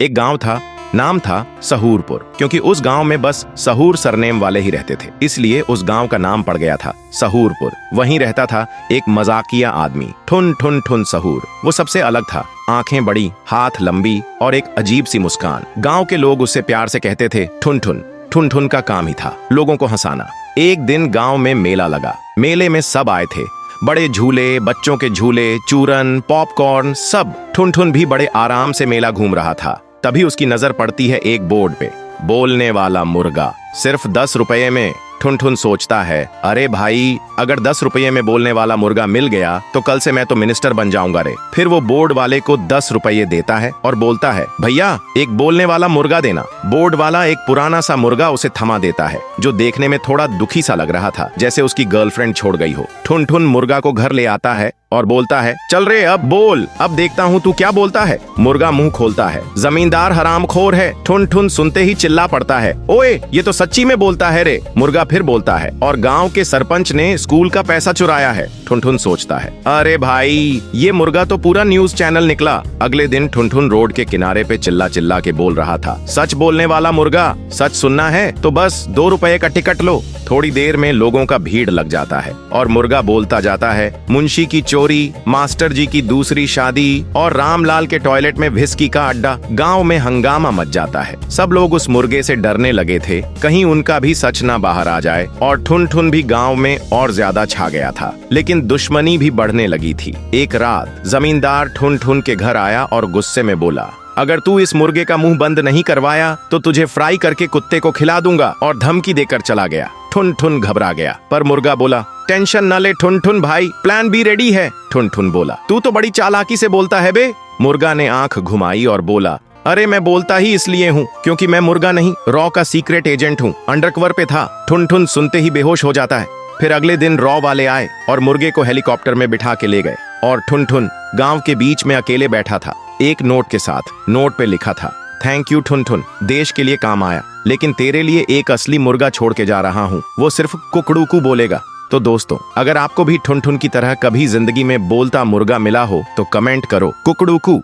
एक गांव था, नाम था सहूरपुर। क्योंकि उस गांव में बस सहूर सरनेम वाले ही रहते थे, इसलिए उस गांव का नाम पड़ गया था सहूरपुर। वहीं रहता था एक मजाकिया आदमी, ठुन ठुन ठुन सहूर। वो सबसे अलग था, आंखें बड़ी, हाथ लंबी और एक अजीब सी मुस्कान। गांव के लोग उससे प्यार से कहते थे ठुन ठुन। ठुन ठुन का काम ही था लोगों को हंसाना। एक दिन गांव में मेला लगा। मेले में सब आए थे, बड़े झूले, बच्चों के झूले, चूरन, पॉपकॉर्न, सब। ठुन ठुन भी बड़े आराम से मेला घूम रहा था। तभी उसकी नजर पड़ती है एक बोर्ड पे, बोलने वाला मुर्गा, सिर्फ 10 रुपये में। ठुन ठुन सोचता है, अरे भाई, अगर 10 रुपये में बोलने वाला मुर्गा मिल गया तो कल से मैं तो मिनिस्टर बन जाऊंगा रे। फिर वो बोर्ड वाले को 10 रुपये देता है और बोलता है, भैया एक बोलने वाला मुर्गा देना। बोर्ड वाला एक पुराना सा मुर्गा उसे थमा देता है, जो देखने में थोड़ा दुखी सा लग रहा था, जैसे उसकी गर्लफ्रेंड छोड़ गई हो। ठुन ठुन मुर्गा को घर ले आता है और बोलता है, चल रे अब बोल, अब देखता हूँ तू क्या बोलता है। मुर्गा मुंह खोलता है, जमींदार हरामखोर है। ठुन ठुन सुनते ही चिल्ला पड़ता है, ओए ये तो सच्ची में बोलता है रे। मुर्गा फिर बोलता है, और गांव के सरपंच ने स्कूल का पैसा चुराया है। ठुन ठुन सोचता है, अरे भाई, ये मुर्गा तो पूरा न्यूज चैनल निकला। अगले दिन ठुन ठुन रोड के किनारे पे चिल्ला चिल्ला के बोल रहा था, सच बोलने वाला मुर्गा, सच सुनना है तो बस 2 रुपए का टिकट लो। थोड़ी देर में लोगों का भीड़ लग जाता है और मुर्गा बोलता जाता है, मुंशी की चोरी, मास्टर जी की दूसरी शादी और रामलाल के टॉयलेट में व्हिस्की का अड्डा। गांव में हंगामा मच जाता है। सब लोग उस मुर्गे से डरने लगे थे, कहीं उनका भी सच ना बाहर आ जाए। और ठुन ठुन भी गांव में और ज्यादा छा गया था, लेकिन दुश्मनी भी बढ़ने लगी थी। एक रात जमींदार ठुन ठुन के घर आया और गुस्से में बोला, अगर तू इस मुर्गे का मुंह बंद नहीं करवाया तो तुझे फ्राई करके कुत्ते को खिला दूंगा, और धमकी देकर चला गया। ठुन ठुन घबरा गया, पर मुर्गा बोला, टेंशन न ले ठुन ठुन भाई, प्लान बी रेडी है। ठुन ठुन बोला, तू तो बड़ी चालाकी से बोलता है बे। मुर्गा ने आंख घुमाई और बोला, अरे मैं बोलता ही इसलिए हूँ क्योंकि मैं मुर्गा नहीं, रॉ का सीक्रेट एजेंट हूँ, अंडरकवर पे था। ठुन ठुन सुनते ही बेहोश हो जाता है। फिर अगले दिन रॉ वाले आए और मुर्गे को हेलीकॉप्टर में बिठा के ले गए, और ठुन ठुन गांव के बीच में अकेले बैठा था, एक नोट के साथ। नोट पे लिखा था, थैंक यू ठुन ठुन, देश के लिए काम आया, लेकिन तेरे लिए एक असली मुर्गा छोड़ के जा रहा हूँ, वो सिर्फ कुकड़ूकू बोलेगा। तो दोस्तों, अगर आपको भी ठुन ठुन की तरह कभी जिंदगी में बोलता मुर्गा मिला हो तो कमेंट करो कुकड़ूकू।